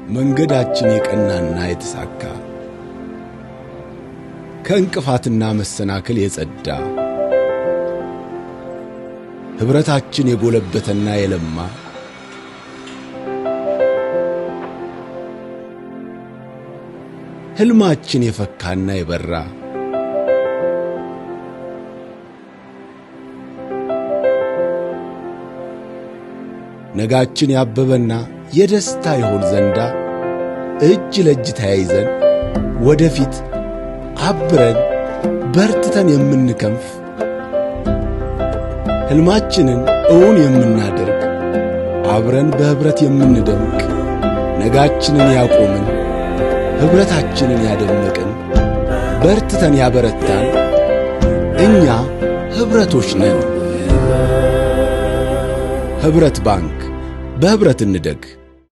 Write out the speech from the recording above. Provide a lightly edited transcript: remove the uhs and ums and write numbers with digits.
መንገዳችን የቀናና የተሳካ ከእንቅፋትና መሰናክል የጸዳ ኅብረታችን የጎለበተና የለማ ሕልማችን የፈካና የበራ ነጋችን ያበበና የደስታ ይሆን ዘንዳ እጅ ለእጅ ተያይዘን ወደፊት አብረን በርትተን የምንከንፍ ሕልማችንን እውን የምናደርግ አብረን በኅብረት የምንደምቅ ነጋችንን ያቆምን ኅብረታችንን ያደመቅን በርትተን ያበረታን እኛ ኅብረቶች ነን። ኅብረት ባንክ በኅብረት እንደግ።